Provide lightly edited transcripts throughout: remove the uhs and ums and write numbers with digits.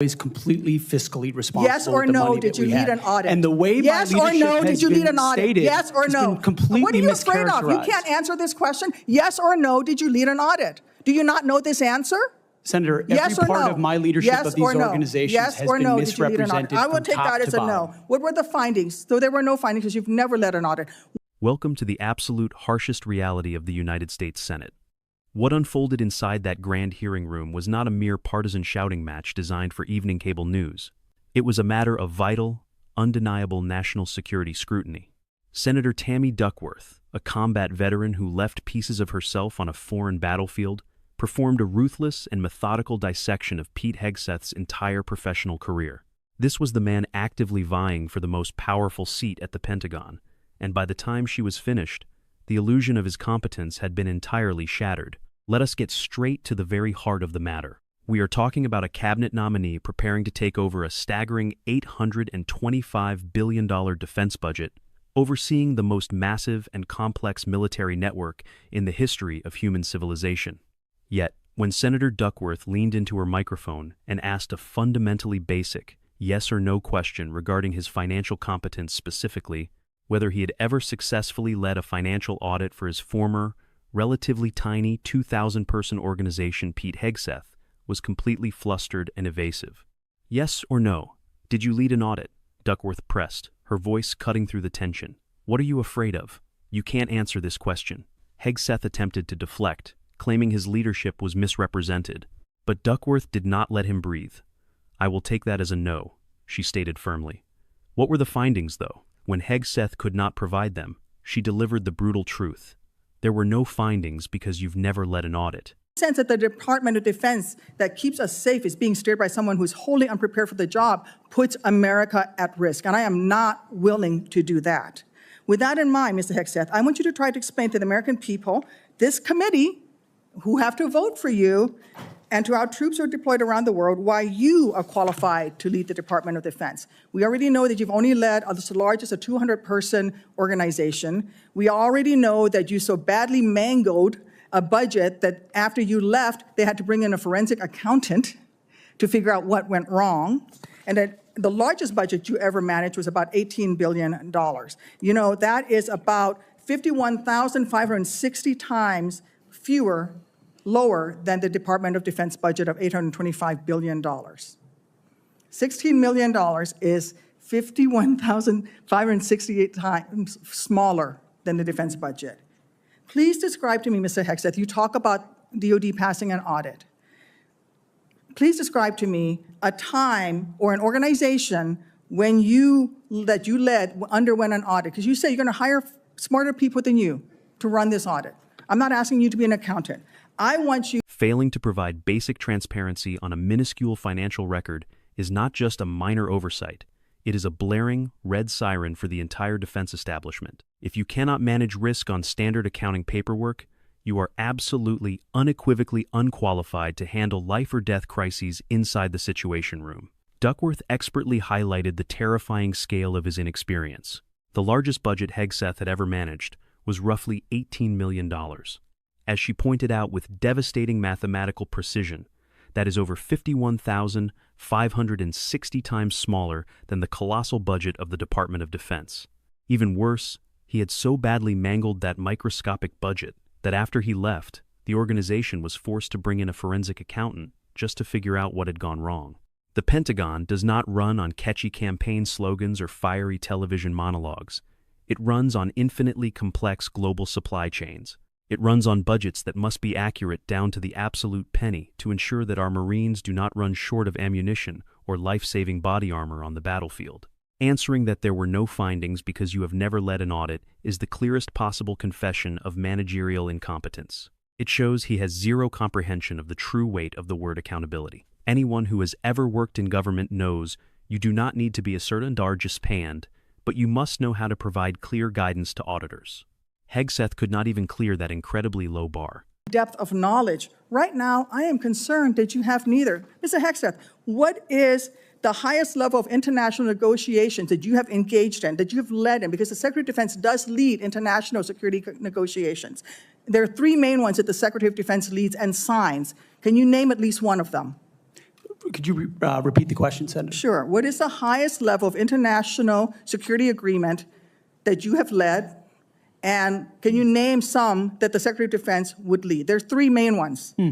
is completely fiscally responsible. Yes or with the no, money did that you we lead had. an audit? And the way yes my or leadership no, has did you been lead an audit? stated Yes or has no? been completely What are you afraid of? You mischaracterized. can't answer this question. Yes or no, did you lead an audit? Do you not know this answer? Senator, every Yes or part no? of my leadership yes of these or no? organizations yes has or been no, did you lead an audit? misrepresented I will from take top that as to a bottom. no. What were the findings? So there were no findings because you've never led an audit. Welcome to the absolute harshest reality of the United States Senate. What unfolded inside that grand hearing room was not a mere partisan shouting match designed for evening cable news. It was a matter of vital, undeniable national security scrutiny. Senator Tammy Duckworth, a combat veteran who left pieces of herself on a foreign battlefield, performed a ruthless and methodical dissection of Pete Hegseth's entire professional career. This was the man actively vying for the most powerful seat at the Pentagon, and by the time she was finished, the illusion of his competence had been entirely shattered. Let us get straight to the very heart of the matter. We are talking about a cabinet nominee preparing to take over a staggering $825 billion defense budget, overseeing the most massive and complex military network in the history of human civilization. Yet, when Senator Duckworth leaned into her microphone and asked a fundamentally basic yes or no question regarding his financial competence, specifically whether he had ever successfully led a financial audit for his former, relatively tiny 2,000-person organization, Pete Hegseth was completely flustered and evasive. Yes or no, did you lead an audit? Duckworth pressed, her voice cutting through the tension. What are you afraid of? You can't answer this question. Hegseth attempted to deflect, claiming his leadership was misrepresented. But Duckworth did not let him breathe. I will take that as a no, she stated firmly. What were the findings, though? When Hegseth could not provide them, she delivered the brutal truth. There were no findings because you've never led an audit. Sense that the Department of Defense that keeps us safe is being steered by someone who's wholly unprepared for the job puts America at risk, and I am not willing to do that. With that in mind, Mr. Hegseth, I want you to try to explain to the American people, this committee, who have to vote for you, and to our troops who are deployed around the world, why you are qualified to lead the Department of Defense. We already know that you've only led the largest, a 200-person organization. We already know that you so badly mangled a budget that after you left, they had to bring in a forensic accountant to figure out what went wrong. And that the largest budget you ever managed was about $18 billion. You know, that is about 51,560 times lower than the Department of Defense budget of $825 billion. $16 million is 51,568 times smaller than the defense budget. Please describe to me, Mr. Hegseth, you talk about DOD passing an audit. Please describe to me a time or an organization when that you led underwent an audit, because you say you're going to hire smarter people than you to run this audit. I'm not asking you to be an accountant. I want you. Failing to provide basic transparency on a minuscule financial record is not just a minor oversight. It is a blaring red siren for the entire defense establishment. If you cannot manage risk on standard accounting paperwork, you are absolutely, unequivocally unqualified to handle life or death crises inside the Situation Room. Duckworth expertly highlighted the terrifying scale of his inexperience. The largest budget Hegseth had ever managed was roughly $18 million. As she pointed out with devastating mathematical precision, that is over 51,560 times smaller than the colossal budget of the Department of Defense. Even worse, he had so badly mangled that microscopic budget that after he left, the organization was forced to bring in a forensic accountant just to figure out what had gone wrong. The Pentagon does not run on catchy campaign slogans or fiery television monologues. It runs on infinitely complex global supply chains. It runs on budgets that must be accurate down to the absolute penny to ensure that our Marines do not run short of ammunition or life-saving body armor on the battlefield. Answering that there were no findings because you have never led an audit is the clearest possible confession of managerial incompetence. It shows he has zero comprehension of the true weight of the word accountability. Anyone who has ever worked in government knows you do not need to be a certain dargist panned, but you must know how to provide clear guidance to auditors. Hegseth could not even clear that incredibly low bar. Depth of knowledge. Right now, I am concerned that you have neither. Mr. Hegseth, what is the highest level of international negotiations that you have engaged in, that you have led in? Because the Secretary of Defense does lead international security negotiations. There are three main ones that the Secretary of Defense leads and signs. Can you name at least one of them? Could you repeat the question, Senator? Sure. What is the highest level of international security agreement that you have led? And can you name some that the Secretary of Defense would lead? There's three main ones. Do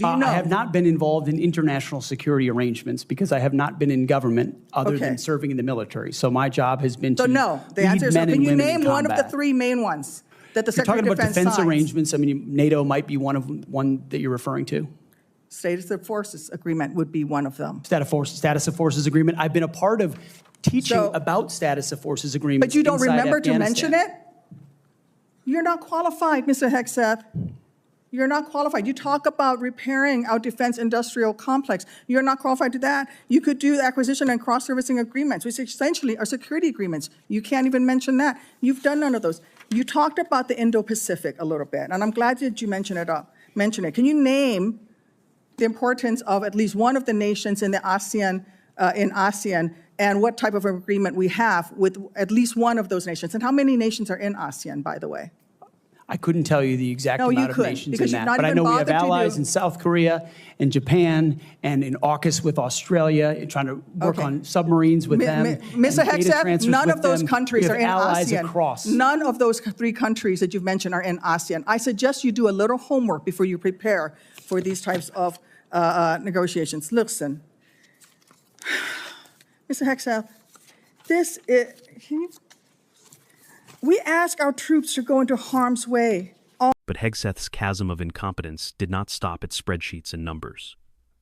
you know? I have not been involved in international security arrangements because I have not been in government other than serving in the military. So my job has been to no, the lead answer is no. men and Can you women in name one of the combat. three main ones that the You're Secretary talking of about Defense defense signs? arrangements. I mean, NATO might be one that you're referring to. Status of Forces Agreement would be one of them. Status of Forces Agreement. I've been a part of teaching about Status of Forces Agreements. But you don't inside remember to Afghanistan. mention it? You're not qualified, Mr. Hegseth. You're not qualified. You talk about repairing our defense industrial complex. You're not qualified to that. You could do acquisition and cross-servicing agreements, which essentially are security agreements. You can't even mention that. You've done none of those. You talked about the Indo-Pacific a little bit, and I'm glad that you mentioned it. Can you name the importance of at least one of the nations in the ASEAN, and what type of agreement we have with at least one of those nations? And how many nations are in ASEAN, by the way? I couldn't tell you the exact amount of nations because in you've that, not but I even know we have bothered to allies do- in South Korea and Japan and in AUKUS with Australia, trying to work Okay. on submarines with them. Mr. and data Hegseth, transfers none with of those them. countries We are have in allies ASEAN. across. None of those three countries that you've mentioned are in ASEAN. I suggest you do a little homework before you prepare for these types of negotiations. Listen, Mr. Hegseth, we ask our troops to go into harm's way. But Hegseth's chasm of incompetence did not stop at spreadsheets and numbers.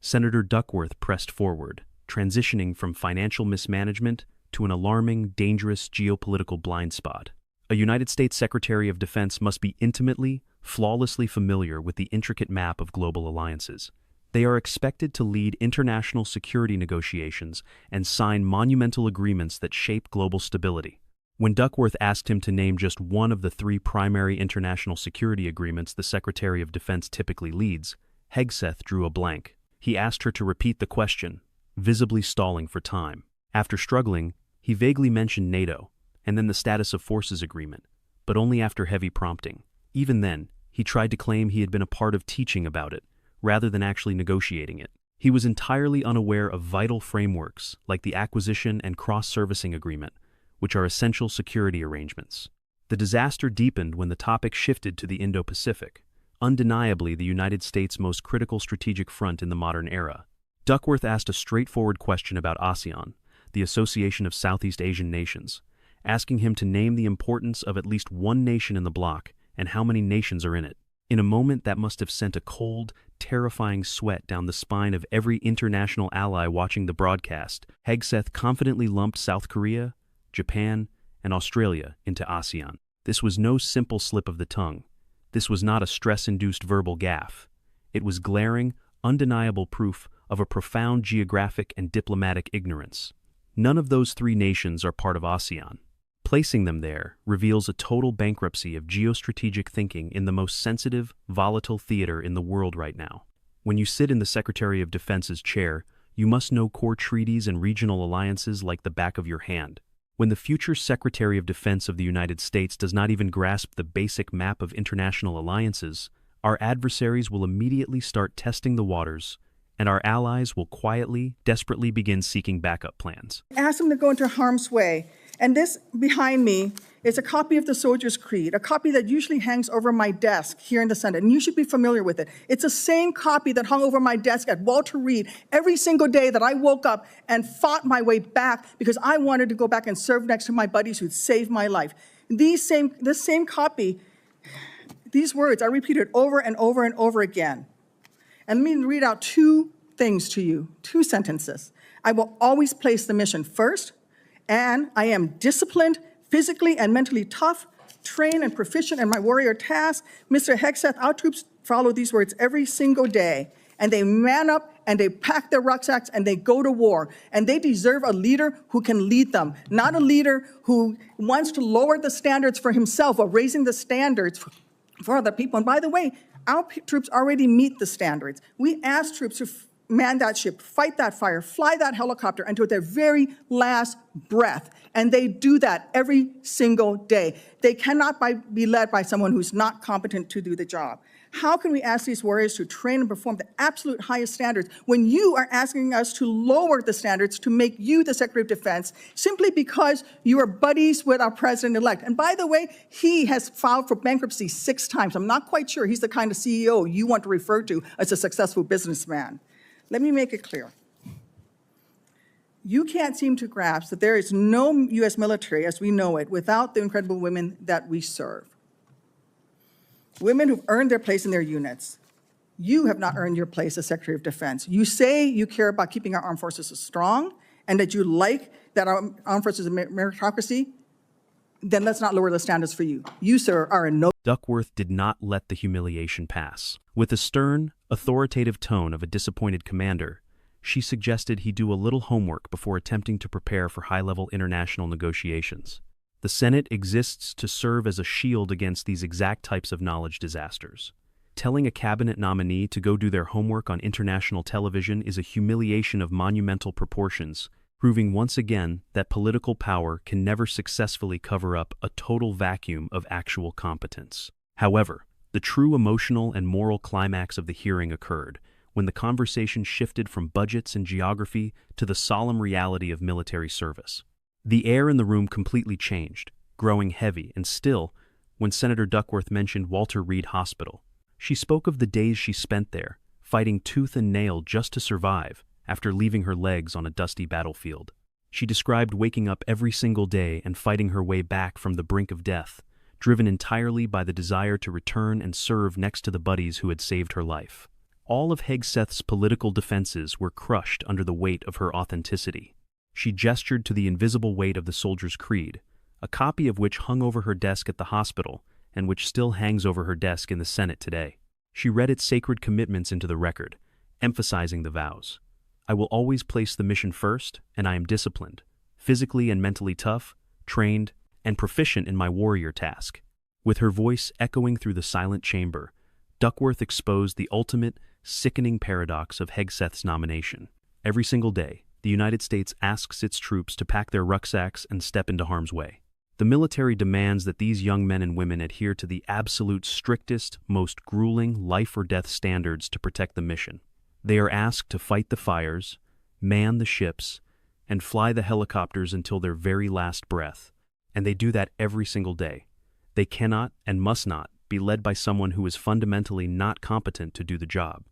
Senator Duckworth pressed forward, transitioning from financial mismanagement to an alarming, dangerous geopolitical blind spot. A United States Secretary of Defense must be intimately, flawlessly familiar with the intricate map of global alliances. They are expected to lead international security negotiations and sign monumental agreements that shape global stability. When Duckworth asked him to name just one of the three primary international security agreements the Secretary of Defense typically leads, Hegseth drew a blank. He asked her to repeat the question, visibly stalling for time. After struggling, he vaguely mentioned NATO, and then the Status of Forces Agreement, but only after heavy prompting. Even then, he tried to claim he had been a part of teaching about it, rather than actually negotiating it. He was entirely unaware of vital frameworks like the Acquisition and Cross-Servicing Agreement, which are essential security arrangements. The disaster deepened when the topic shifted to the Indo-Pacific, undeniably the United States' most critical strategic front in the modern era. Duckworth asked a straightforward question about ASEAN, the Association of Southeast Asian Nations, asking him to name the importance of at least one nation in the bloc and how many nations are in it. In a moment that must have sent a cold, terrifying sweat down the spine of every international ally watching the broadcast, Hegseth confidently lumped South Korea, Japan, and Australia into ASEAN. This was no simple slip of the tongue. This was not a stress-induced verbal gaffe. It was glaring, undeniable proof of a profound geographic and diplomatic ignorance. None of those three nations are part of ASEAN. Placing them there reveals a total bankruptcy of geostrategic thinking in the most sensitive, volatile theater in the world right now. When you sit in the Secretary of Defense's chair, you must know core treaties and regional alliances like the back of your hand. When the future Secretary of Defense of the United States does not even grasp the basic map of international alliances, our adversaries will immediately start testing the waters, and our allies will quietly, desperately begin seeking backup plans. Ask them to go into harm's way. And this behind me is a copy of the Soldier's Creed, a copy that usually hangs over my desk here in the Senate, and you should be familiar with it. It's the same copy that hung over my desk at Walter Reed every single day that I woke up and fought my way back because I wanted to go back and serve next to my buddies who'd saved my life. This same copy, these words are repeated over and over and over again. And let me read out two things to you, two sentences. I will always place the mission first, and I am disciplined, physically and mentally tough, trained and proficient in my warrior task. Mr. Hegseth, our troops follow these words every single day, and they man up and they pack their rucksacks and they go to war. And they deserve a leader who can lead them, not a leader who wants to lower the standards for himself or raising the standards for other people. And by the way, our troops already meet the standards. We ask troops to man that ship, fight that fire, fly that helicopter until their very last breath. And they do that every single day. They cannot be led by someone who's not competent to do the job. How can we ask these warriors to train and perform the absolute highest standards when you are asking us to lower the standards to make you the Secretary of Defense simply because you are buddies with our president-elect? And by the way, he has filed for bankruptcy 6 times. I'm not quite sure he's the kind of CEO you want to refer to as a successful businessman. Let me make it clear. You can't seem to grasp that there is no U.S. military as we know it without the incredible women that we serve. Women who've earned their place in their units. You have not earned your place as Secretary of Defense. You say you care about keeping our armed forces strong and that you like that our armed forces are meritocracy, then let's not lower the standards for you. You, sir, are a no. Duckworth did not let the humiliation pass. With the stern, authoritative tone of a disappointed commander, she suggested he do a little homework before attempting to prepare for high-level international negotiations. The Senate exists to serve as a shield against these exact types of knowledge disasters. Telling a cabinet nominee to go do their homework on international television is a humiliation of monumental proportions, proving once again that political power can never successfully cover up a total vacuum of actual competence. However, the true emotional and moral climax of the hearing occurred when the conversation shifted from budgets and geography to the solemn reality of military service. The air in the room completely changed, growing heavy and still when Senator Duckworth mentioned Walter Reed Hospital. She spoke of the days she spent there, fighting tooth and nail just to survive after leaving her legs on a dusty battlefield. She described waking up every single day and fighting her way back from the brink of death, driven entirely by the desire to return and serve next to the buddies who had saved her life. All of Hegseth's political defenses were crushed under the weight of her authenticity. She gestured to the invisible weight of the soldier's creed, a copy of which hung over her desk at the hospital and which still hangs over her desk in the Senate today. She read its sacred commitments into the record, emphasizing the vows. I will always place the mission first, and I am disciplined, physically and mentally tough, trained, and proficient in my warrior task. With her voice echoing through the silent chamber, Duckworth exposed the ultimate, sickening paradox of Hegseth's nomination. Every single day, the United States asks its troops to pack their rucksacks and step into harm's way. The military demands that these young men and women adhere to the absolute strictest, most grueling life-or-death standards to protect the mission. They are asked to fight the fires, man the ships, and fly the helicopters until their very last breath. And they do that every single day. They cannot and must not be led by someone who is fundamentally not competent to do the job.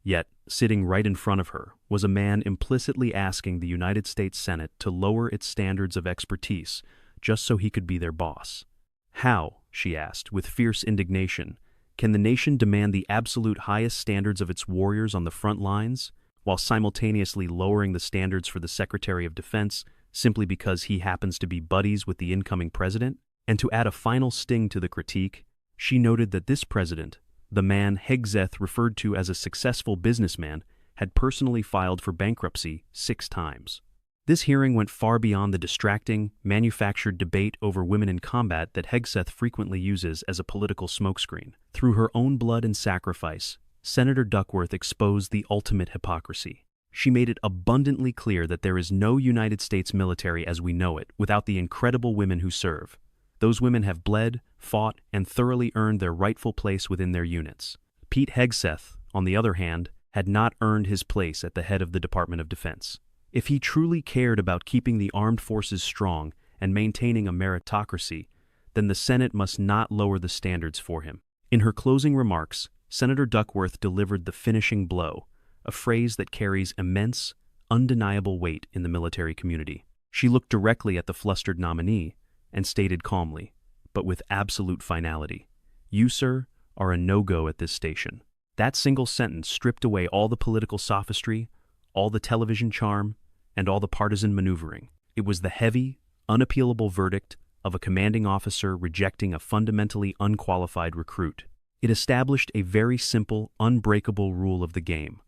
Yet, sitting right in front of her was a man implicitly asking the United States Senate to lower its standards of expertise just so he could be their boss. How, she asked with fierce indignation, can the nation demand the absolute highest standards of its warriors on the front lines while simultaneously lowering the standards for the Secretary of Defense simply because he happens to be buddies with the incoming president? And to add a final sting to the critique, she noted that this president, the man Hegseth referred to as a successful businessman, had personally filed for bankruptcy 6 times. This hearing went far beyond the distracting, manufactured debate over women in combat that Hegseth frequently uses as a political smokescreen. Through her own blood and sacrifice, Senator Duckworth exposed the ultimate hypocrisy. She made it abundantly clear that there is no United States military as we know it without the incredible women who serve. Those women have bled, fought, and thoroughly earned their rightful place within their units. Pete Hegseth, on the other hand, had not earned his place at the head of the Department of Defense. If he truly cared about keeping the armed forces strong and maintaining a meritocracy, then the Senate must not lower the standards for him. In her closing remarks, Senator Duckworth delivered the finishing blow, a phrase that carries immense, undeniable weight in the military community. She looked directly at the flustered nominee and stated calmly, but with absolute finality, "You, sir, are a no-go at this station." That single sentence stripped away all the political sophistry, all the television charm, and all the partisan maneuvering. It was the heavy, unappealable verdict of a commanding officer rejecting a fundamentally unqualified recruit. It established a very simple, unbreakable rule of the game.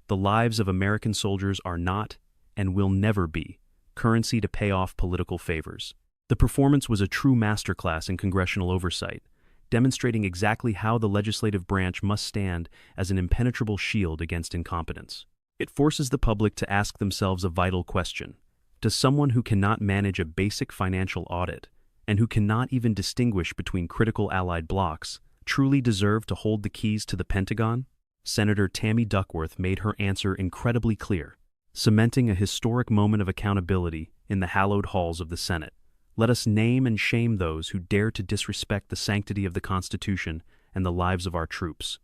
The lives of American soldiers are not, and will never be, currency to pay off political favors. The performance was a true masterclass in congressional oversight, demonstrating exactly how the legislative branch must stand as an impenetrable shield against incompetence. It forces the public to ask themselves a vital question. Does someone who cannot manage a basic financial audit, and who cannot even distinguish between critical allied blocs, truly deserve to hold the keys to the Pentagon? Senator Tammy Duckworth made her answer incredibly clear, cementing a historic moment of accountability in the hallowed halls of the Senate. Let us name and shame those who dare to disrespect the sanctity of the Constitution and the lives of our troops.